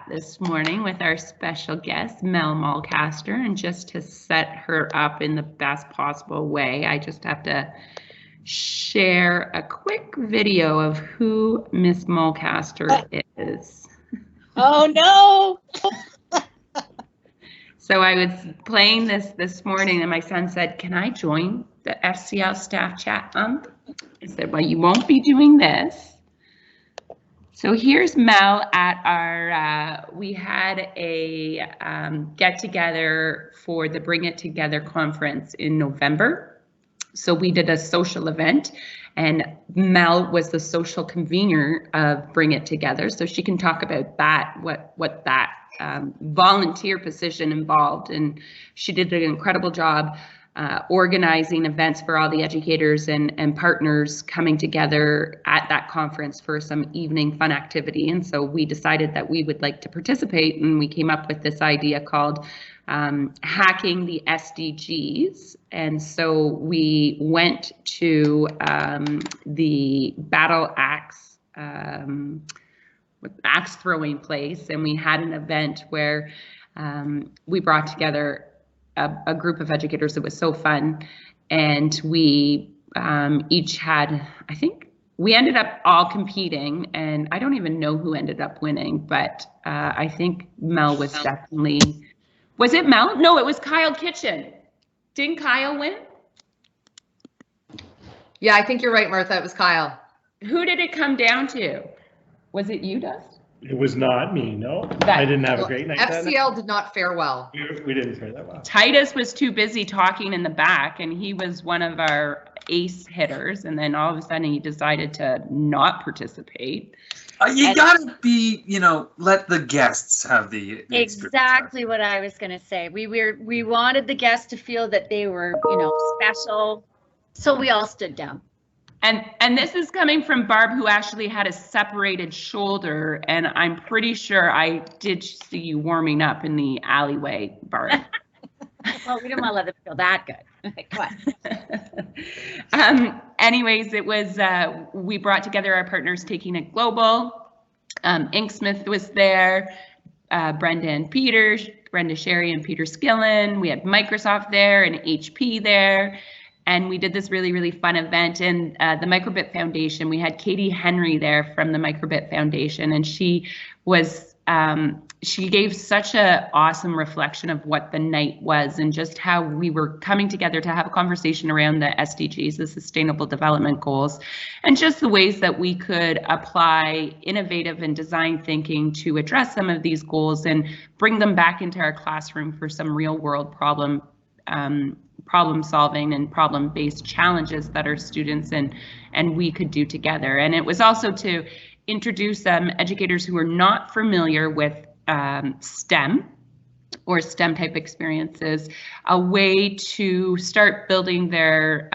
This morning with our special guest, Mel Mulcaster, and just to set her up in the best possible way, I just have to share a quick video of who Miss Mulcaster is. Oh no! So I was playing this morning and my son said, "Can I join the FCL staff chat?" I said, "Well, you won't be doing this." So here's Mel at our, we had a get together for the Bring It Together conference in November. So we did a social event and Mel was the social convener of Bring It Together. So she can talk about that, what that volunteer position involved. And she did an incredible job organizing events for all the educators and partners coming together at that conference for some evening fun activity. And so we decided that we would like to participate, and we came up with this idea called hacking the SDGs. And so we went to the battle axe throwing place, and we had an event where we brought together a group of educators. It was so fun, and we each had, I think we ended up all competing, and I don't even know who ended up winning, but I think Mel was definitely, was it Mel? No, it was Kyle Kitchen. Didn't Kyle win? Yeah, I think you're right, Martha. It was Kyle. Who did it come down to? Was it you, Dust? It was not me, no. I didn't have a great night. FCL did not fare well. We didn't fare that well. Titus was too busy talking in the back, and he was one of our ace hitters, and then all of a sudden he decided to not participate. You gotta be, let the guests have the exactly what I was gonna say. We wanted the guests to feel that they were, special, so we all stood down. And this is coming from Barb, who actually had a separated shoulder, and I'm pretty sure I did see you warming up in the alleyway, Barb. Well, we didn't want to let them feel that good. Come on. Anyways, it was, we brought together our partners Taking It Global. Inksmith was there, Brenda and Peter, Brenda Sherry and Peter Skillen. We had Microsoft there and HP there. And we did this really, really fun event in the Microbit Foundation. We had Katie Henry there from the Microbit Foundation, and she was, she gave such an awesome reflection of what the night was and just how we were coming together to have a conversation around the SDGs, the Sustainable Development Goals, and just the ways that we could apply innovative and design thinking to address some of these goals and bring them back into our classroom for some real world problem solving and problem-based challenges that our students and we could do together. And it was also to introduce educators who are not familiar with STEM or STEM type experiences, a way to start building their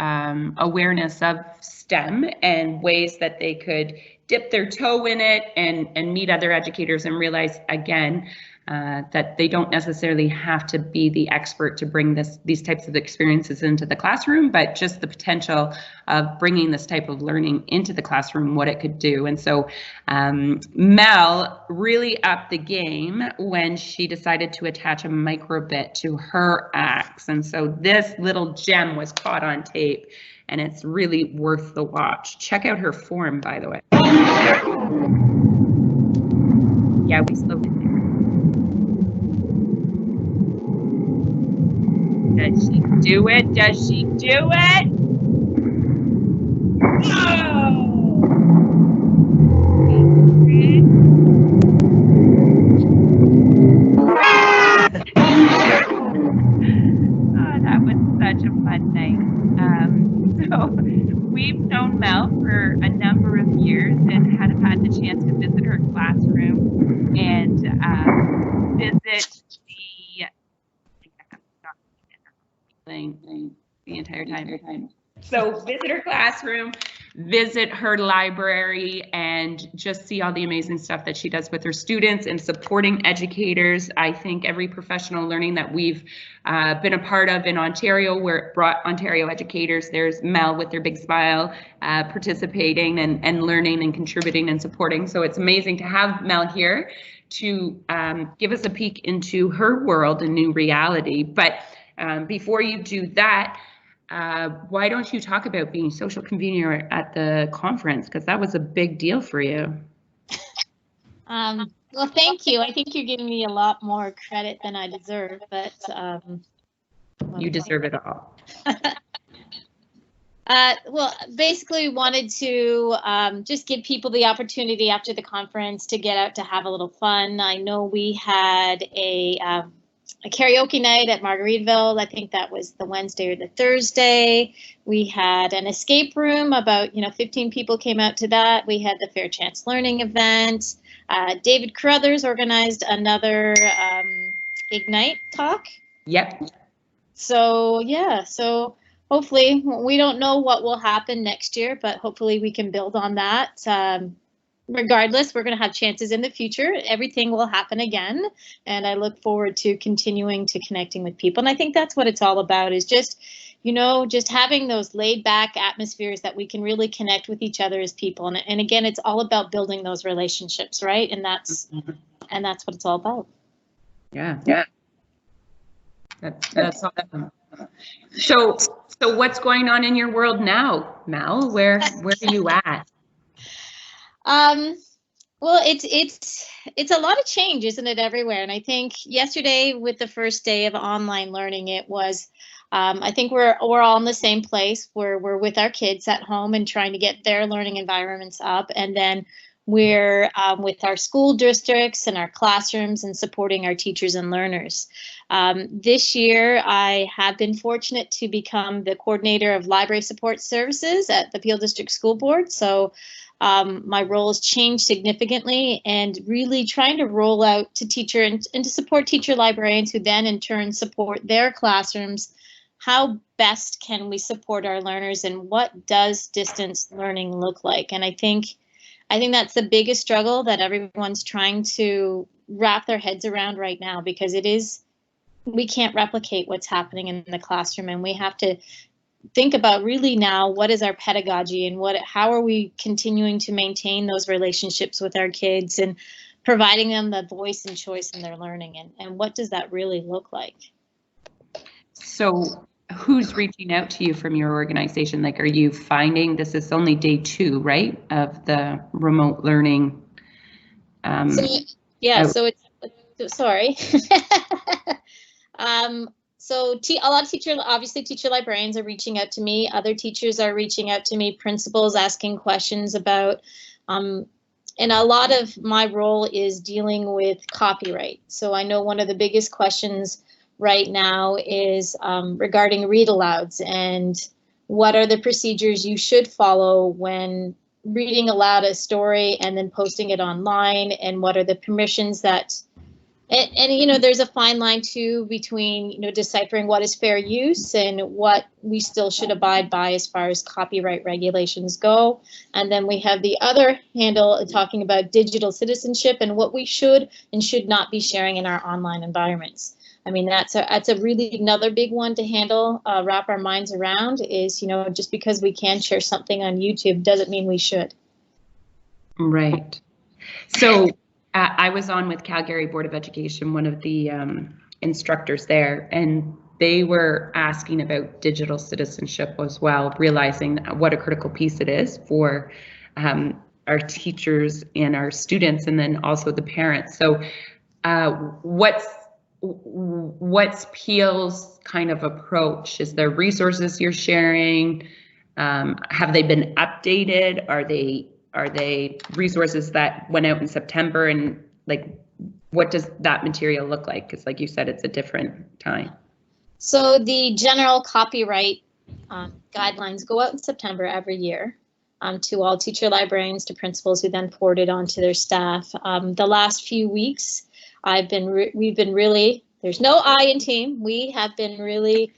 awareness of STEM and ways that they could dip their toe in it and meet other educators and realize again that they don't necessarily have to be the expert to bring these types of experiences into the classroom, but just the potential of bringing this type of learning into the classroom, what it could do. And so Mel really upped the game when she decided to attach a microbit to her axe. And so this little gem was caught on tape, and it's really worth the watch. Check out her form, by the way. Yeah, we slowed it. Does she do it? Does she do it? No! Oh, that was such a fun night. So we've known Mel for a number of years and had the chance to visit her classroom and visit the entire time. So visit her classroom, visit her library, and just see all the amazing stuff that she does with her students and supporting educators. I think every professional learning that we've been a part of in Ontario, where it brought Ontario educators, there's Mel with their big smile participating and learning and contributing and supporting. So it's amazing to have Mel here to give us a peek into her world and new reality. But before you do that, why don't you talk about being social convener at the conference? Because that was a big deal for you. Well, thank you. I think you're giving me a lot more credit than I deserve, but you deserve it all. Well, basically wanted to just give people the opportunity after the conference to get out to have a little fun. I know we had a karaoke night at Margaritaville. I think that was the Wednesday or the Thursday. We had an escape room. About 15 people came out to that. We had the Fair Chance Learning event. David Carruthers organized another Ignite talk. Yep. So yeah, so hopefully, we don't know what will happen next year, but hopefully we can build on that. Regardless, we're going to have chances in the future. Everything will happen again, and I look forward to continuing to connecting with people. And I think that's what it's all about, is just, just having those laid back atmospheres that we can really connect with each other as people. And again, it's all about building those relationships, right? And that's what it's all about. Yeah. Yeah. That's awesome. So what's going on in your world now, Mel? Where are you at? Well, it's a lot of change, isn't it, everywhere? And I think yesterday, with the first day of online learning, it was, I think we're all in the same place where we're with our kids at home and trying to get their learning environments up. And then we're with our school districts and our classrooms and supporting our teachers and learners. This year, I have been fortunate to become the coordinator of library support services at the Peel District School Board. So my role has changed significantly, and really trying to roll out to teacher and to support teacher librarians who then in turn support their classrooms. How best can we support our learners, and what does distance learning look like? And I think that's the biggest struggle that everyone's trying to wrap their heads around right now, because we can't replicate what's happening in the classroom, and we have to think about really now, what is our pedagogy, and how are we continuing to maintain those relationships with our kids and providing them the voice and choice in their learning, and what does that really look like? So who's reaching out to you from your organization? Like, are you finding, this is only day 2, right, of the remote learning? So it's, sorry. So a lot of teacher librarians are reaching out to me. Other teachers are reaching out to me, principals asking questions about, and a lot of my role is dealing with copyright. So I know one of the biggest questions right now is regarding read alouds, and what are the procedures you should follow when reading aloud a story and then posting it online, and what are the permissions that, and there's a fine line too between deciphering what is fair use and what we still should abide by as far as copyright regulations go. And then we have the other handle talking about digital citizenship and what we should and should not be sharing in our online environments. I mean, that's a really another big one to handle, wrap our minds around, is, just because we can share something on YouTube doesn't mean we should. Right. So I was on with Calgary Board of Education, one of the instructors there, and they were asking about digital citizenship as well, realizing what a critical piece it is for our teachers and our students, and then also the parents. So what's Peel's kind of approach? Is there resources you're sharing? Have they been updated? Are they resources that went out in September, and like, what does that material look like? Because like you said, it's a different time. So the general copyright guidelines go out in September every year to all teacher librarians, to principals, who then forward it on to their staff. The last few weeks, we've been really, there's no I in team. We have been really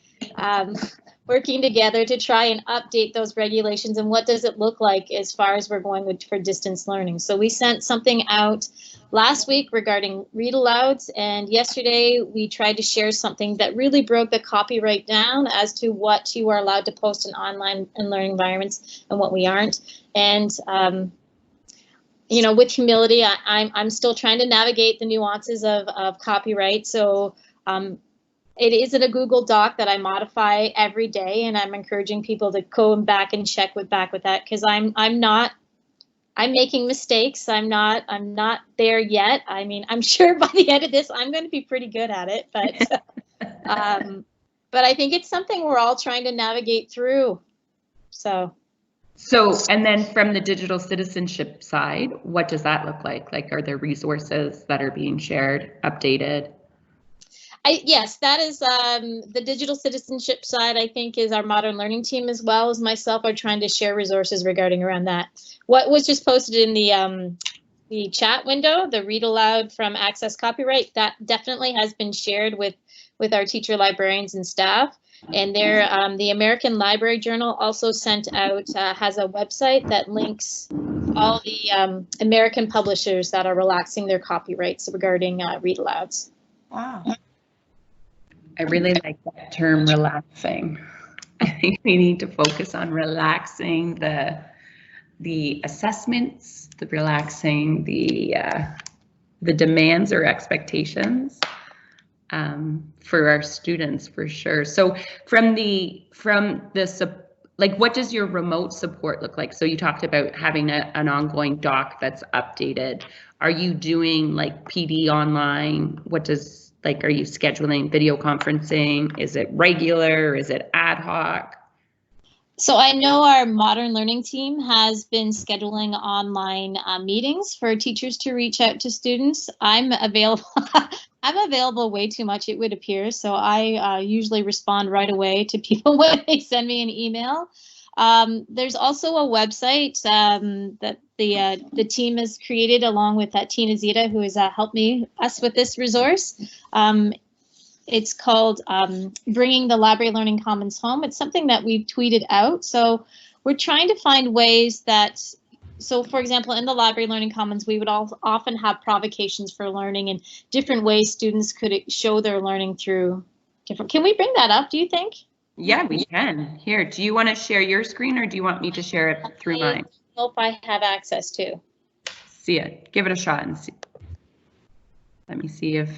working together to try and update those regulations, and what does it look like as far as we're going for distance learning. So we sent something out last week regarding read alouds, and yesterday we tried to share something that really broke the copyright down as to what you are allowed to post in online and learning environments and what we aren't. And with humility, I'm still trying to navigate the nuances of copyright. So it isn't a Google Doc that I modify every day, and I'm encouraging people to go back and check back with that, because I'm making mistakes. I'm not there yet. I mean, I'm sure by the end of this, I'm going to be pretty good at it, but I think it's something we're all trying to navigate through. So, and then from the digital citizenship side, what does that look like? Like, are there resources that are being shared, updated? Yes, that is the digital citizenship side, I think, is our modern learning team, as well as myself, are trying to share resources regarding around that. What was just posted in the chat window, the read aloud from Access Copyright, that definitely has been shared with our teacher, librarians, and staff. And there, the American Library Journal also sent out, has a website that links all the American publishers that are relaxing their copyrights regarding read alouds. Wow. I really like that term, relaxing. I think we need to focus on relaxing the assessments, the relaxing the demands or expectations for our students, for sure. So like, what does your remote support look like? So you talked about having an ongoing doc that's updated. Are you doing like PD online? Are you scheduling video conferencing? Is it regular? Is it ad hoc? So I know our modern learning team has been scheduling online meetings for teachers to reach out to students. I'm available. I'm available way too much, it would appear. So I usually respond right away to people when they send me an email. There's also a website that the team has created, along with Tina Zita, who has helped us with this resource. It's called Bringing the Library Learning Commons Home. It's something that we've tweeted out. So we're trying to find ways that, so for example, in the Library Learning Commons, we would often have provocations for learning and different ways students could show their learning through different. Can we bring that up, do you think? Yeah, we can. Here, do you want to share your screen, or do you want me to share it through mine? I hope I have access to. See it. Give it a shot and see. Let me see if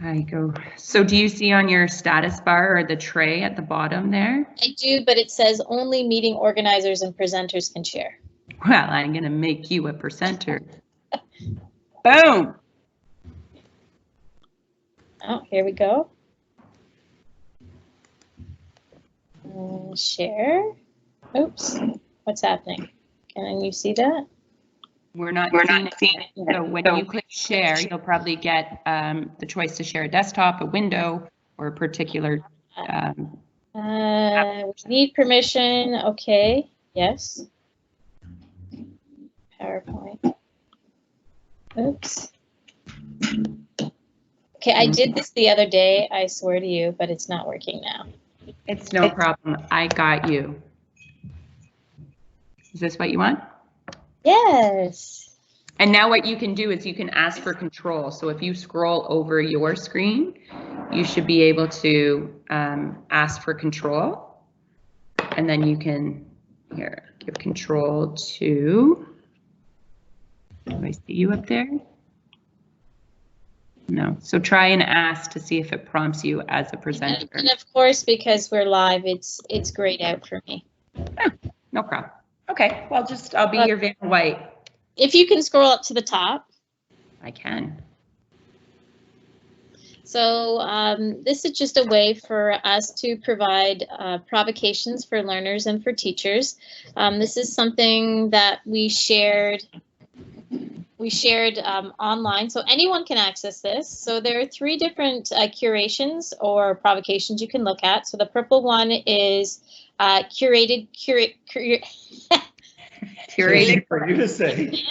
I go. So do you see on your status bar or the tray at the bottom there? I do, but it says only meeting organizers and presenters can share. Well, I'm going to make you a presenter. Boom. Oh, here we go. Share. Oops. What's happening? Can you see that? We're not seeing it. So when you click share, you'll probably get the choice to share a desktop, a window, or a particular. We need permission. Okay. Yes. PowerPoint. Oops. Okay, I did this the other day, I swear to you, but it's not working now. It's no problem. I got you. Is this what you want? Yes. And now what you can do is you can ask for control. So if you scroll over your screen, you should be able to ask for control. And then you can, here, give control to, do I see you up there? No. So try and ask to see if it prompts you as a presenter. And of course, because we're live, it's grayed out for me. Oh, no problem. Okay, well, I'll be your Van White. If you can scroll up to the top. I can. So this is just a way for us to provide provocations for learners and for teachers. This is something that we shared online, so anyone can access this. So there are 3 different curations or provocations you can look at. So the purple one is curated for you to say.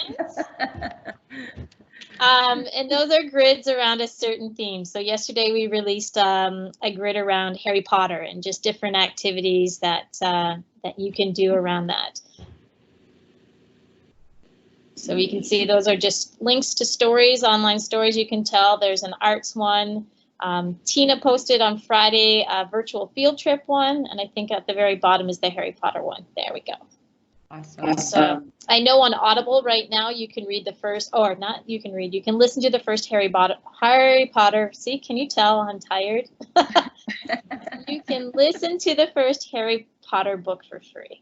And those are grids around a certain theme. So yesterday we released a grid around Harry Potter and just different activities that you can do around that. So you can see those are just links to stories, online stories you can tell. There's an arts one. Tina posted on Friday a virtual field trip one, and I think at the very bottom is the Harry Potter one. There we go. Awesome. I know on Audible right now you can read the first, or not you can read, you can listen to the first Harry Potter. See, can you tell I'm tired? You can listen to the first Harry Potter book for free.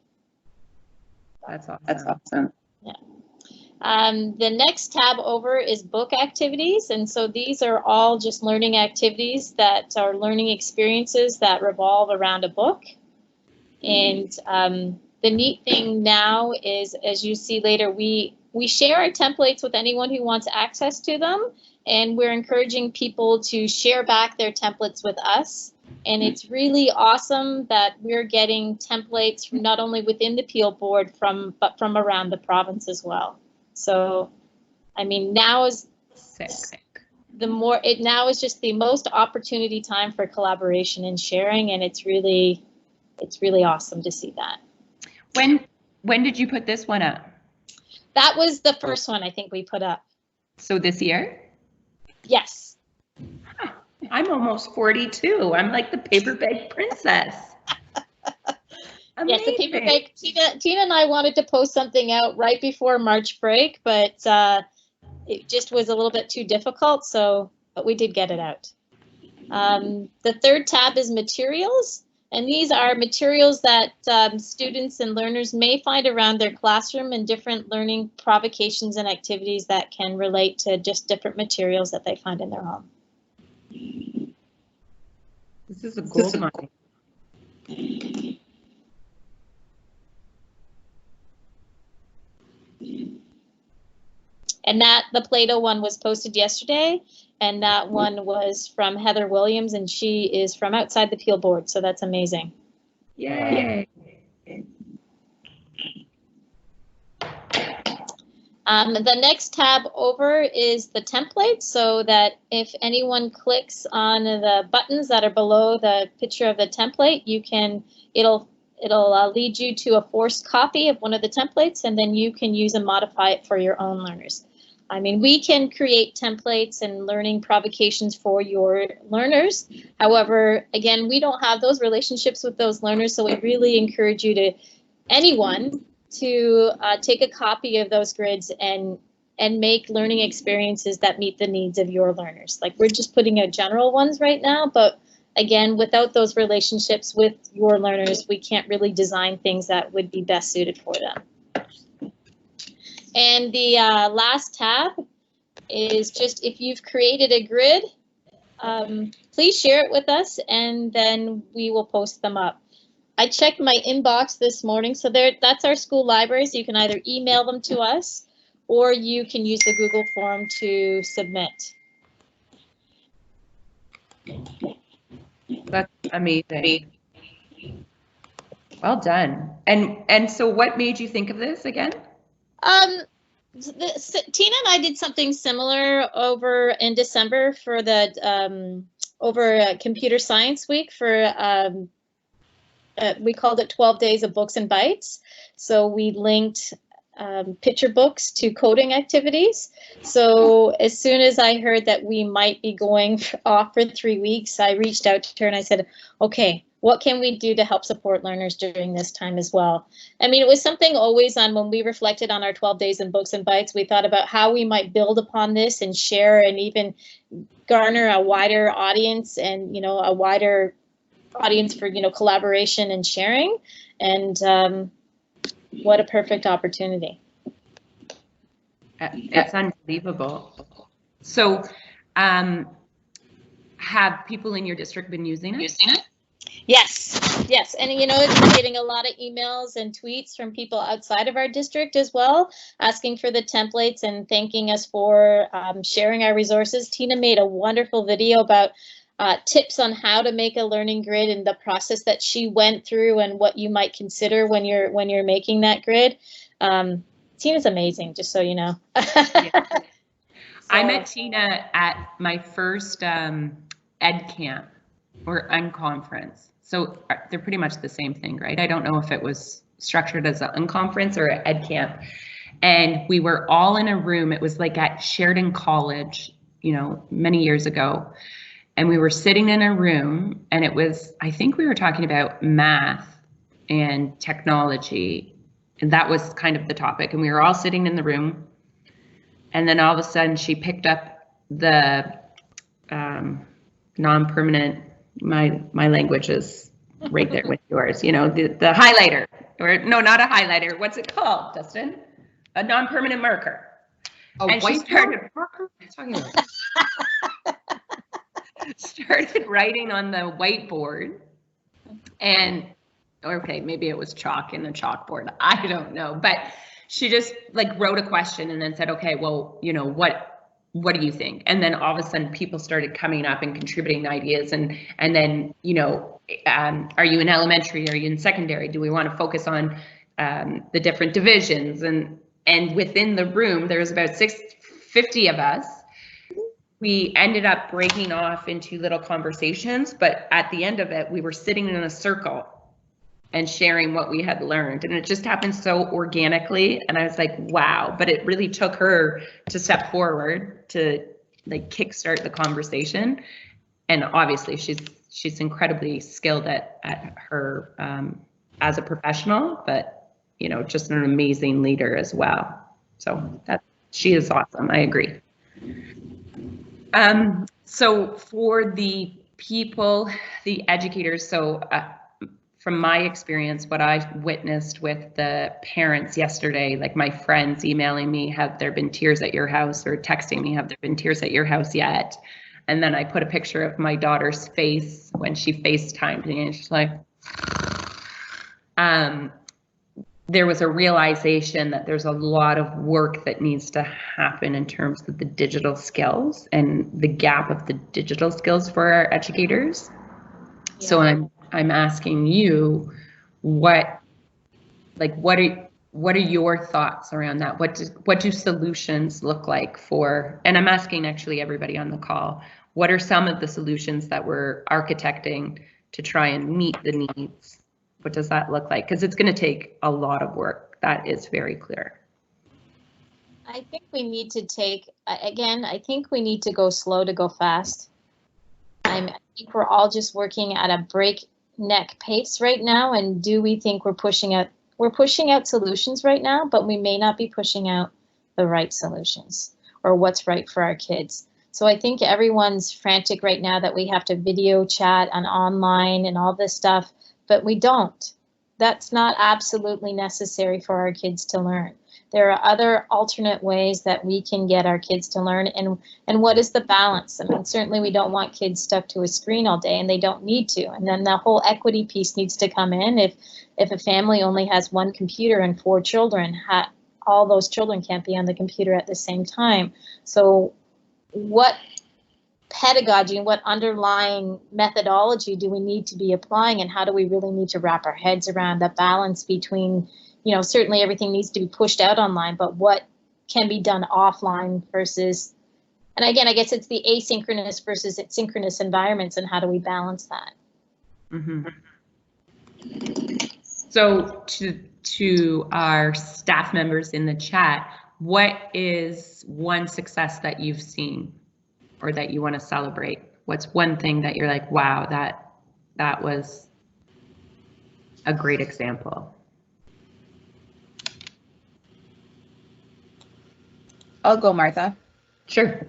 That's awesome. The next tab over is book activities. And so these are all just learning activities that are learning experiences that revolve around a book. And the neat thing now is, as you see later, we share our templates with anyone who wants access to them. And we're encouraging people to share back their templates with us. And it's really awesome that we're getting templates from not only within the Peel board, but from around the province as well. So, I mean, now is just the most opportunity time for collaboration and sharing, and it's really awesome to see that. When did you put this one up? That was the first one I think we put up. So this year? Yes. Huh. I'm almost 42. I'm like the paper bag princess. Yes, the paper bag. Tina and I wanted to post something out right before March break, but it just was a little bit too difficult. But we did get it out. The third tab is materials, and these are materials that students and learners may find around their classroom and different learning provocations and activities that can relate to just different materials that they find in their home. This is a gold mine. And the Play-Doh one was posted yesterday, and that one was from Heather Williams, and she is from outside the Peel board, so that's amazing. Yay! The next tab over is the template, so that if anyone clicks on the buttons that are below the picture of the template, it'll lead you to a forced copy of one of the templates, and then you can use and modify it for your own learners. I mean, we can create templates and learning provocations for your learners. However, again, we don't have those relationships with those learners, so we really encourage anyone to take a copy of those grids and make learning experiences that meet the needs of your learners. Like, we're just putting out general ones right now, but again, without those relationships with your learners, we can't really design things that would be best suited for them. And the last tab is just, if you've created a grid, please share it with us, and then we will post them up. I checked my inbox this morning, so that's our school library, so you can either email them to us or you can use the Google form to submit. That's amazing. Well done. And so what made you think of this again? Tina and I did something similar over in December for the over Computer Science Week for we called it 12 Days of Books and Bites. So we linked picture books to coding activities. So as soon as I heard that we might be going off for 3 weeks, I reached out to her and I said, okay, what can we do to help support learners during this time as well? I mean, it was something always on when we reflected on our 12 Days in Books and Bites, we thought about how we might build upon this and share and even garner a wider audience and, a wider audience for, collaboration and sharing. And what a perfect opportunity. It's unbelievable. So have people in your district been using it? Yes. And we're getting a lot of emails and tweets from people outside of our district as well, asking for the templates and thanking us for sharing our resources. Tina made a wonderful video about tips on how to make a learning grid and the process that she went through and what you might consider when you're making that grid. Tina's amazing, just so you know. Yeah. I met Tina at my first ed camp or unconference. So they're pretty much the same thing, right? I don't know if it was structured as an unconference or an ed camp. And we were all in a room. It was like at Sheridan College, many years ago. And we were sitting in a room, and I think we were talking about math and technology. And that was kind of the topic. And we were all sitting in the room. And then all of a sudden she picked up the non-permanent, my language is right there with yours, you know, the highlighter, or no, not a highlighter. What's it called, Dustin? A non-permanent marker. And she started started writing on the whiteboard, and okay, maybe it was chalk in the chalkboard. I don't know, but she just like wrote a question and then said, okay, well, you know, what do you think? And then all of a sudden people started coming up and contributing ideas, and then, you know, are you in elementary? Are you in secondary? Do we want to focus on the different divisions? And within the room, there was about 50 of us. We ended up breaking off into little conversations, but at the end of it, we were sitting in a circle and sharing what we had learned. And it just happened so organically. And I was like, wow, but it really took her to step forward to like kickstart the conversation. And obviously she's incredibly skilled at her as a professional, but you know, just an amazing leader as well. So she is awesome, I agree. So for the people, the educators, so from my experience, what I witnessed with the parents yesterday, like my friends emailing me, have there been tears at your house, or texting me, have there been tears at your house yet? And then I put a picture of my daughter's face when she FaceTimed me, and she's like, there was a realization that there's a lot of work that needs to happen in terms of the digital skills and the gap of the digital skills for our educators. Yeah. So I'm asking you, what are your thoughts around that? What do solutions look like for, and I'm asking actually everybody on the call, what are some of the solutions that we're architecting to try and meet the needs? What does that look like? Because it's going to take a lot of work. That is very clear. I think we need to I think we need to go slow to go fast. I think we're all just working at a breakneck pace right now. And do we think we're pushing out solutions right now, but we may not be pushing out the right solutions or what's right for our kids. So I think everyone's frantic right now that we have to video chat and online and all this stuff. But we don't. That's not absolutely necessary for our kids to learn. There are other alternate ways that we can get our kids to learn. And what is the balance? I mean, certainly we don't want kids stuck to a screen all day, and they don't need to. And then the whole equity piece needs to come in. If a family only has one computer and 4 children, all those children can't be on the computer at the same time. So what pedagogy and what underlying methodology do we need to be applying, and how do we really need to wrap our heads around the balance between, you know, certainly everything needs to be pushed out online, but what can be done offline versus, and again, I guess it's the asynchronous versus its synchronous environments, and how do we balance that? Mm-hmm. So to our staff members in the chat, what is one success that you've seen or that you want to celebrate? What's one thing that you're like, wow, that was a great example? I'll go, Martha. Sure.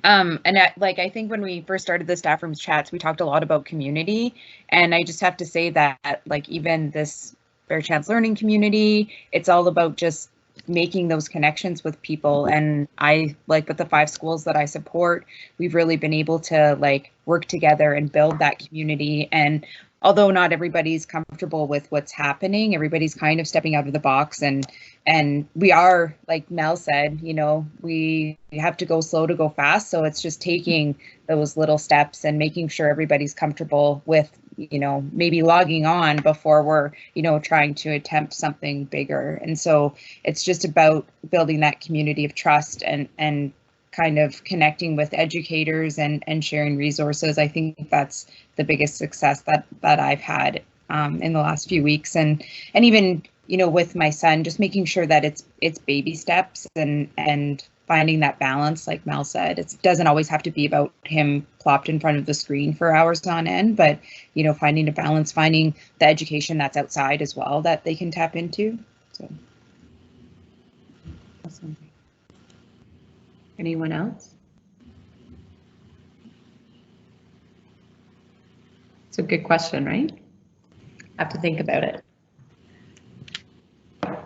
I think when we first started the staff rooms chats, we talked a lot about community, and I just have to say that, like, even this Fair Chance Learning community, it's all about just making those connections with people. And I, like, with the 5 schools that I support, we've really been able to like work together and build that community. And although not everybody's comfortable with what's happening, everybody's kind of stepping out of the box, and we are, like Mel said, you know, we have to go slow to go fast. So it's just taking those little steps and making sure everybody's comfortable with, you know, maybe logging on before we're, you know, trying to attempt something bigger. And so it's just about building that community of trust and kind of connecting with educators and sharing resources. I think that's the biggest success that I've had in the last few weeks, and even, you know, with my son, just making sure that it's baby steps and finding that balance, like Mel said. It doesn't always have to be about him plopped in front of the screen for hours on end, but, you know, finding a balance, finding the education that's outside as well that they can tap into. So. Awesome. Anyone else? It's a good question, right? Have to think about it.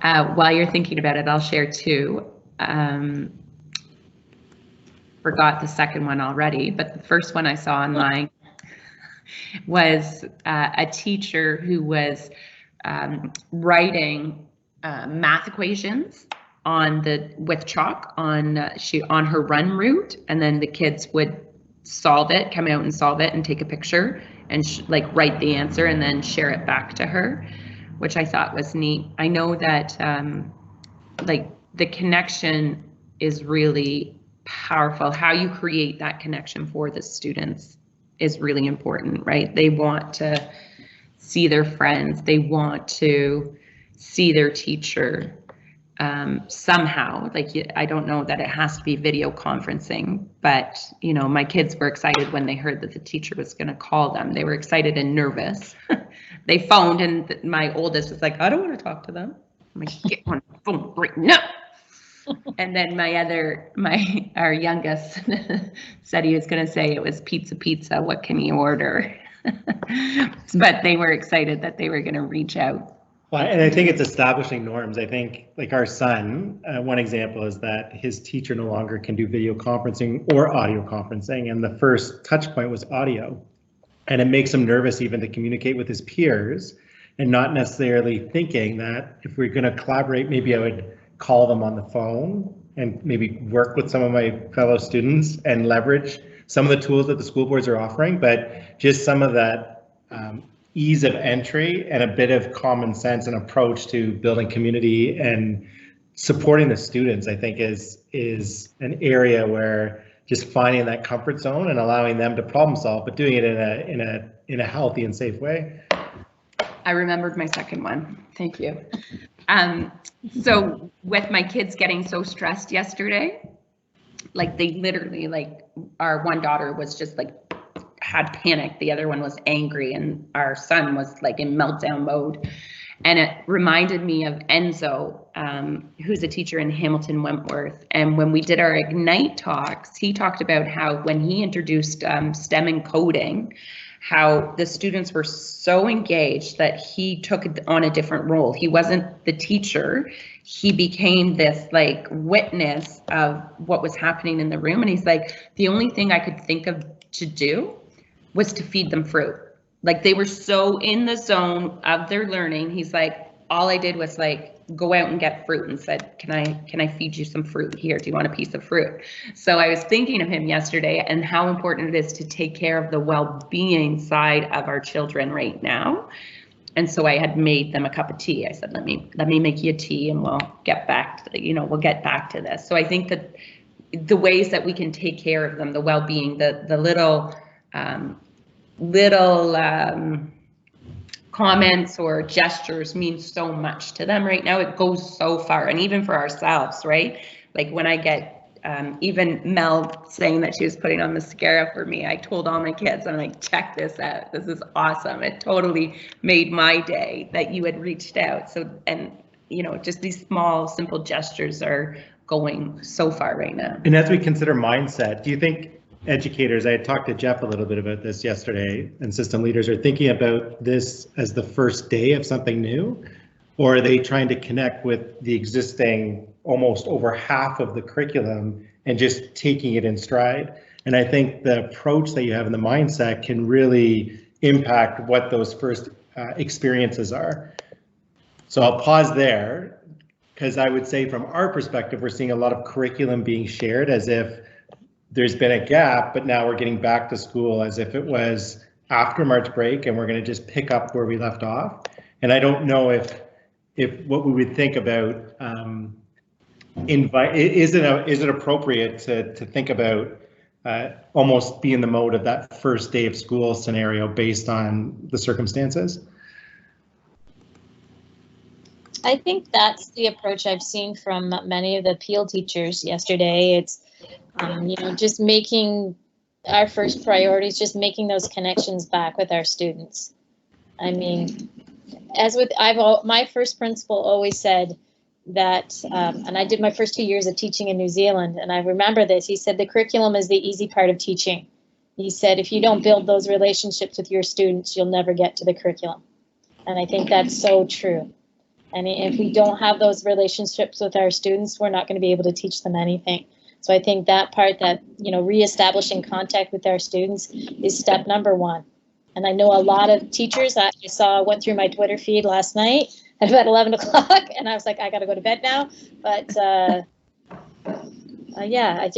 While you're thinking about it, I'll share two. Forgot the second one already, but the first one I saw online was a teacher who was writing math equations with chalk on her run route, and then the kids would solve it, come out and solve it, and take a picture and like write the answer and then share it back to her, which I thought was neat. I know that like the connection is really powerful. How you create that connection for the students is really important, right? They want to see their friends. They want to see their teacher somehow. Like, I don't know that it has to be video conferencing, but you know, my kids were excited when they heard that the teacher was going to call them. They were excited and nervous. They phoned, and my oldest was like, I don't want to talk to them. I'm like, get on the phone right now. And then our youngest said he was going to say it was pizza. What can you order? But they were excited that they were going to reach out. Well, and I think it's establishing norms. I think, like our son, one example is that his teacher no longer can do video conferencing or audio conferencing, and the first touch point was audio. And it makes him nervous even to communicate with his peers, and not necessarily thinking that if we're going to collaborate, maybe I would call them on the phone and maybe work with some of my fellow students and leverage some of the tools that the school boards are offering, but just some of that ease of entry and a bit of common sense and approach to building community and supporting the students, I think is an area where just finding that comfort zone and allowing them to problem solve, but doing it in a healthy and safe way. I remembered my second one. Thank you. So with my kids getting so stressed yesterday, like they literally, like our one daughter was just like had panic, the other one was angry, and our son was like in meltdown mode. And it reminded me of Enzo, who's a teacher in Hamilton Wentworth. And when we did our Ignite talks, he talked about how when he introduced STEM and coding, how the students were so engaged that he took on a different role. He wasn't the teacher. He became this like witness of what was happening in the room. And he's like, the only thing I could think of to do was to feed them fruit. Like they were so in the zone of their learning. He's like, all I did was like go out and get fruit and said, can I feed you some fruit here? Do you want a piece of fruit? So I was thinking of him yesterday and how important it is to take care of the well-being side of our children right now. And so I had made them a cup of tea. I said, let me make you a tea and we'll get back to, we'll get back to this. So I think that the ways that we can take care of them, the well-being, the little comments or gestures mean so much to them right now. It goes so far, and even for ourselves, right? Like when I get even Mel saying that she was putting on mascara for me, I told all my kids, I'm like, check this out. This is awesome. It totally made my day that you had reached out. So, and just these small, simple gestures are going so far right now. And as we consider mindset, do you think educators, I had talked to Jeff a little bit about this yesterday, and system leaders are thinking about this as the first day of something new, or are they trying to connect with the existing almost over half of the curriculum and just taking it in stride? And I think the approach that you have in the mindset can really impact what those first experiences are. So I'll pause there, because I would say from our perspective, we're seeing a lot of curriculum being shared as if there's been a gap, but now we're getting back to school as if it was after March break and we're going to just pick up where we left off. And I don't know if what we would think about is it appropriate to think about almost be in the mode of that first day of school scenario based on the circumstances? I think that's the approach I've seen from many of the Peel teachers yesterday. It's, just making our first priority is just making those connections back with our students. I mean, my first principal always said that, and I did my first 2 years of teaching in New Zealand, and I remember this. He said the curriculum is the easy part of teaching. He said if you don't build those relationships with your students, you'll never get to the curriculum. And I think that's so true. And if we don't have those relationships with our students, we're not going to be able to teach them anything. So I think that part, that, reestablishing contact with our students is step number one. And I know a lot of teachers that I went through my Twitter feed last night at about 11 o'clock, and I was like, I got to go to bed now. But yeah, it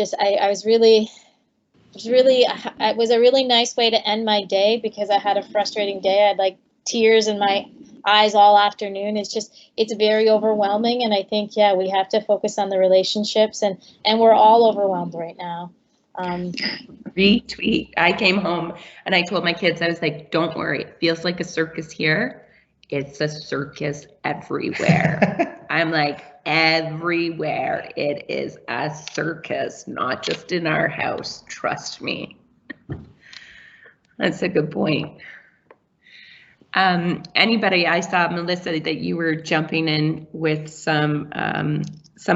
was a really nice way to end my day, because I had a frustrating day. I had like tears in my eyes all afternoon. It's very overwhelming. And I think, we have to focus on the relationships, and we're all overwhelmed right now. Retweet. I came home and I told my kids, I was like, don't worry, it feels like a circus here. It's a circus everywhere. I'm like, everywhere it is a circus, not just in our house. Trust me. That's a good point. Anybody, I saw, Melissa, that you were jumping in with some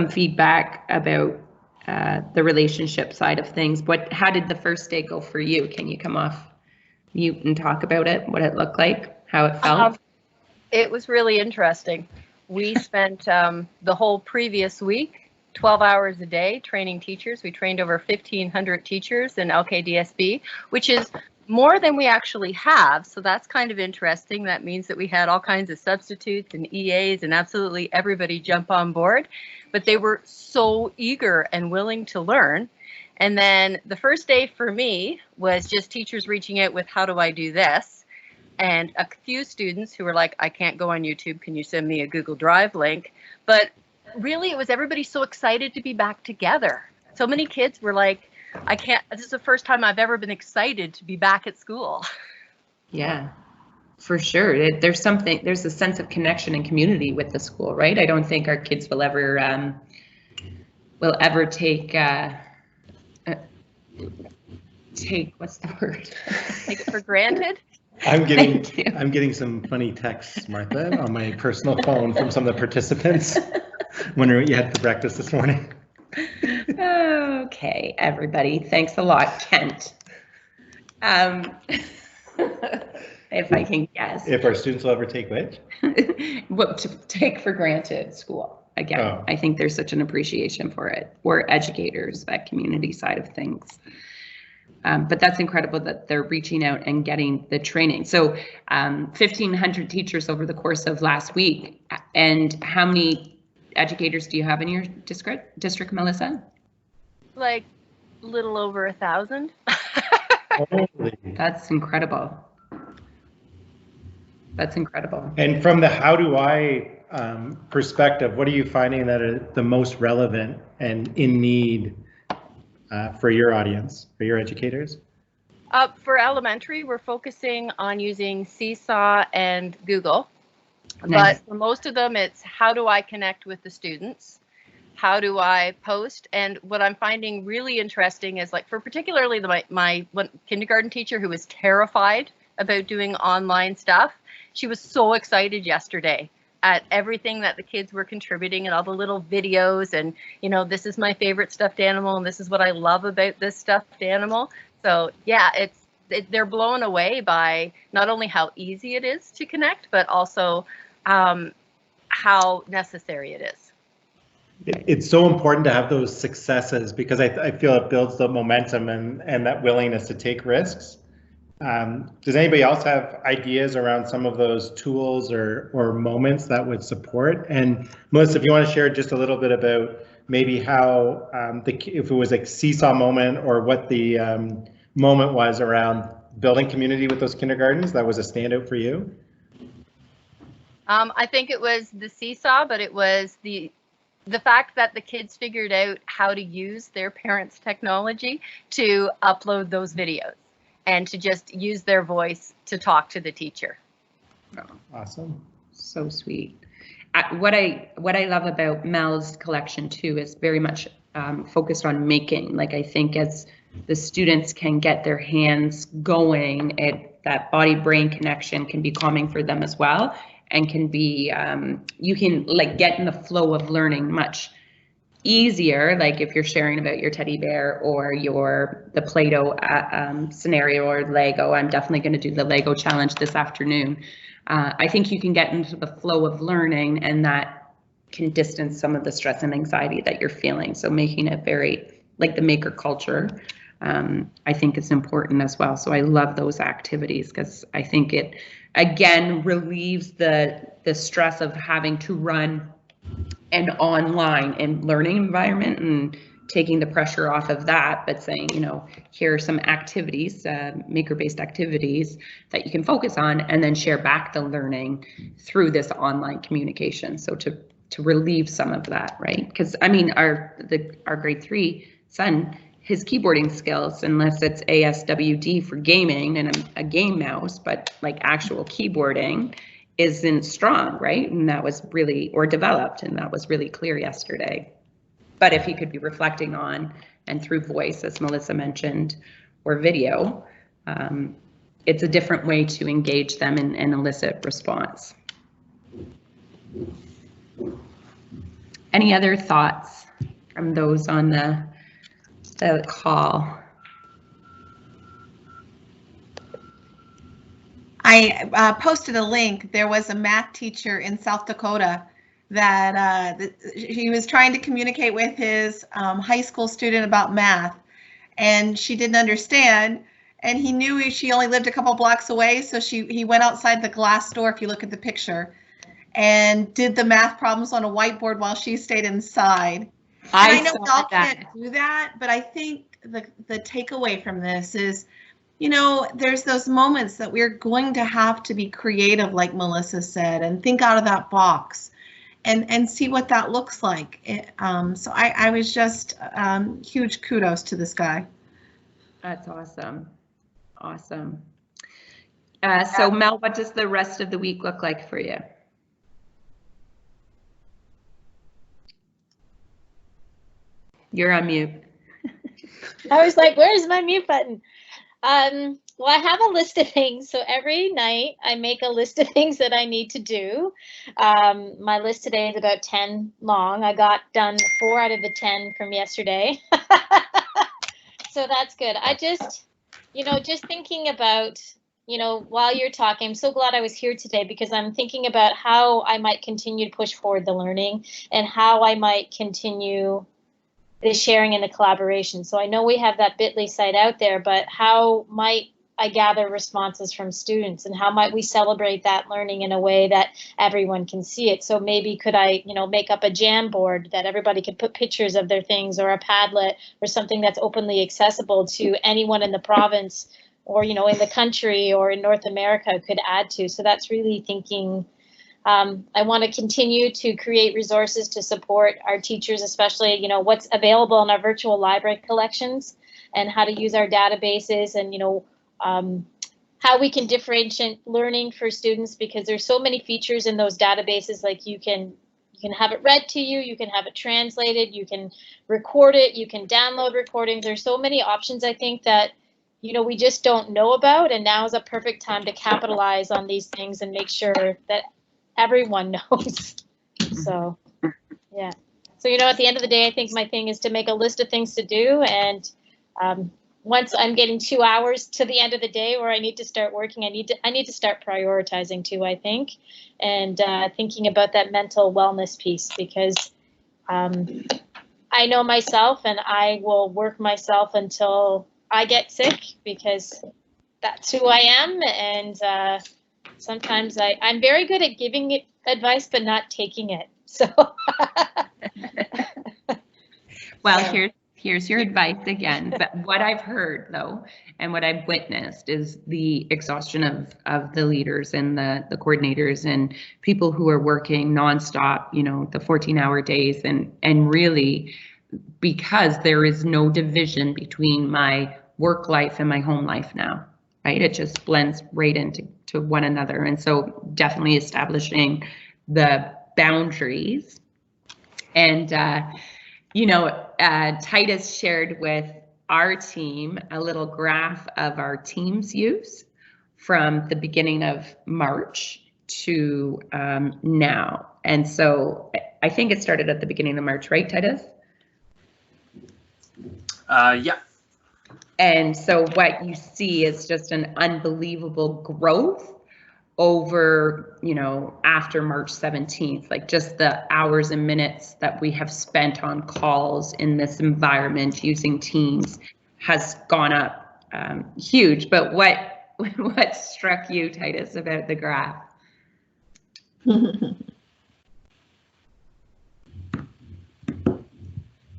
feedback about the relationship side of things. How did the first day go for you? Can you come off mute and talk about it, what it looked like, how it felt? It was really interesting. We spent the whole previous week, 12 hours a day, training teachers. We trained over 1,500 teachers in LKDSB, which is more than we actually have. So that's kind of interesting. That means that we had all kinds of substitutes and EAs and absolutely everybody jump on board. But they were so eager and willing to learn. And then the first day for me was just teachers reaching out with, how do I do this? And a few students who were like, I can't go on YouTube. Can you send me a Google Drive link? But really, it was everybody so excited to be back together. So many kids were like, this is the first time I've ever been excited to be back at school. Yeah, for sure. There's a sense of connection and community with the school, right? I don't think our kids will ever take what's the word? Take it for granted. I'm getting some funny texts, Martha, on my personal phone from some of the participants. Wondering what you had for breakfast this morning. Okay, everybody, thanks a lot, Kent. If I can guess. If our students will ever take which? What to take for granted school. Again, oh. I think there's such an appreciation for it. We're educators, that community side of things. But that's incredible that they're reaching out and getting the training. So 1,500 teachers over the course of last week. And how many educators do you have in your district, Melissa? Like a little over 1,000. That's incredible. That's incredible. And from the how do I perspective, what are you finding that are the most relevant and in need for your audience, for your educators? For elementary, we're focusing on using Seesaw and Google. Nice. But for most of them, it's how do I connect with the students? How do I post? And what I'm finding really interesting is, like, for particularly my kindergarten teacher who was terrified about doing online stuff, she was so excited yesterday at everything that the kids were contributing and all the little videos and, you know, this is my favorite stuffed animal and this is what I love about this stuffed animal. So yeah, they're blown away by not only how easy it is to connect, but also how necessary it is. It's so important to have those successes because I feel it builds the momentum and that willingness to take risks. Does anybody else have ideas around some of those tools or moments that would support? And Melissa, if you want to share just a little bit about maybe how if it was a seesaw moment or what the moment was around building community with those kindergartens that was a standout for you. I think it was the seesaw, but it was the fact that the kids figured out how to use their parents' technology to upload those videos and to just use their voice to talk to the teacher. Oh, awesome. So sweet. what I love about Mel's collection too is very much focused on making. Like, I think as the students can get their hands going, that body-brain connection can be calming for them as well, and can be you can like get in the flow of learning much easier. Like if you're sharing about your teddy bear or the Play-Doh scenario or Lego. I'm definitely going to do the Lego challenge this afternoon. I think you can get into the flow of learning, and that can distance some of the stress and anxiety that you're feeling. So making it very like the maker culture, I think is important as well. So I love those activities because I think it again relieves the stress of having to run an online and learning environment and taking the pressure off of that, but saying, you know, here are some activities, maker-based activities that you can focus on, and then share back the learning through this online communication. So to relieve some of that, right? Because I mean, our grade 3 son, his keyboarding skills, unless it's ASWD for gaming and a game mouse, but like actual keyboarding isn't strong, right? And that was really, or developed, and that was really clear yesterday. But if he could be reflecting on, and through voice, as Melissa mentioned, or video, it's a different way to engage them and elicit response. Any other thoughts from those on the call? I posted a link. There was a math teacher in South Dakota that he was trying to communicate with his high school student about math, and she didn't understand, and he knew she only lived a couple blocks away, so he went outside the glass door, if you look at the picture, and did the math problems on a whiteboard while she stayed inside. I know we all can't do that, but I think the takeaway from this is, you know, there's those moments that we're going to have to be creative, like Melissa said, and think out of that box and see what that looks like. So I was just huge kudos to this guy. That's awesome. Awesome. So Mel, what does the rest of the week look like for you? You're on mute. I was like, where's my mute button? Well, I have a list of things. So every night I make a list of things that I need to do. My list today is about 10 long. I got done 4 out of the 10 from yesterday. So that's good. I just, you know, just thinking about, you know, while you're talking, I'm so glad I was here today because I'm thinking about how I might continue to push forward the learning and how I might continue the sharing and the collaboration. So I know we have that Bitly site out there, but how might I gather responses from students, and how might we celebrate that learning in a way that everyone can see it? So maybe could I, you know, make up a Jamboard that everybody could put pictures of their things, or a Padlet, or something that's openly accessible to anyone in the province, or, you know, in the country or in North America could add to. So that's really thinking. I want to continue to create resources to support our teachers, especially, you know, what's available in our virtual library collections and how to use our databases, and, you know, how we can differentiate learning for students, because there's so many features in those databases. Like you can have it read to you, you can have it translated, you can record it, you can download recordings. There's so many options, I think, that, you know, we just don't know about, and now is a perfect time to capitalize on these things and make sure that everyone knows. So, yeah. So, you know, at the end of the day, I think my thing is to make a list of things to do. And once I'm getting 2 hours to the end of the day where I need to start working, I need to start prioritizing too, I think, and thinking about that mental wellness piece, because I know myself, and I will work myself until I get sick, because that's who I am. And sometimes I'm very good at giving it advice, but not taking it. So, well, here's your advice again. But what I've heard, though, and what I've witnessed is the exhaustion of the leaders and the coordinators and people who are working nonstop, you know, the 14-hour days, and really, because there is no division between my work life and my home life now, right? It just blends right into one another. And so definitely establishing the boundaries. And, Titus shared with our team a little graph of our team's use from the beginning of March to now. And so I think it started at the beginning of March, right, Titus? Yeah. And so what you see is just an unbelievable growth over, after March 17th, like just the hours and minutes that we have spent on calls in this environment using Teams has gone up huge. But what struck you, Titus, about the graph?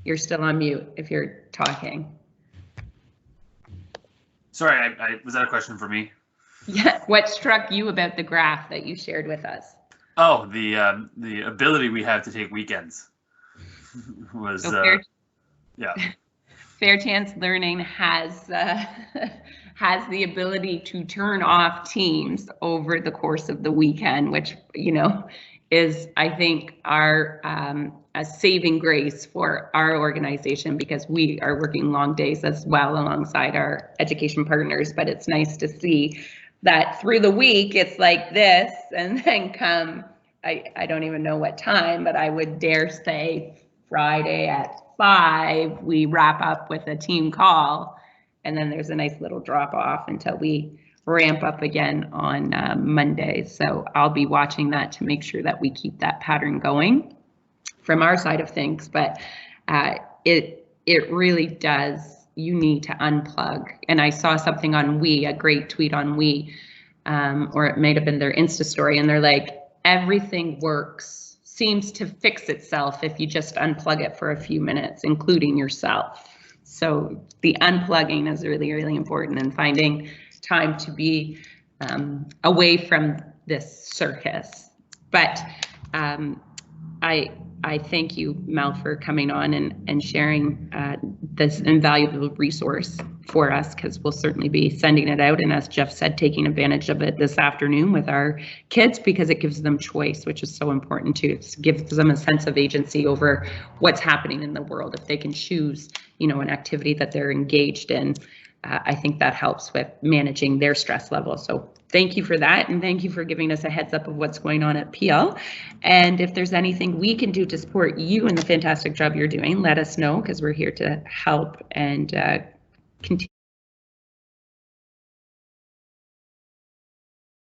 You're still on mute if you're talking. Sorry, was that a question for me? Yeah. What struck you about the graph that you shared with us? Oh, the ability we have to take weekends was yeah. Fair Chance Learning has the ability to turn off Teams over the course of the weekend, which is, I think, our a saving grace for our organization, because we are working long days as well alongside our education partners. But it's nice to see that through the week it's like this, and then come, I don't even know what time, but I would dare say Friday at 5, we wrap up with a team call, and then there's a nice little drop off until we ramp up again on Monday. So I'll be watching that to make sure that we keep that pattern going from our side of things. But it really does, you need to unplug. And I saw something on a great tweet on or it might have been their Insta story, and they're like, everything seems to fix itself if you just unplug it for a few minutes, including yourself. So the unplugging is really, really important, and finding time to be away from this circus. But I thank you, Mel, for coming on and sharing this invaluable resource for us, because we'll certainly be sending it out. And as Jeff said, taking advantage of it this afternoon with our kids, because it gives them choice, which is so important too. It gives them a sense of agency over what's happening in the world. If they can choose, an activity that they're engaged in, I think that helps with managing their stress level. So thank you for that. And thank you for giving us a heads up of what's going on at Peel. And if there's anything we can do to support you in the fantastic job you're doing, let us know, because we're here to help and continue.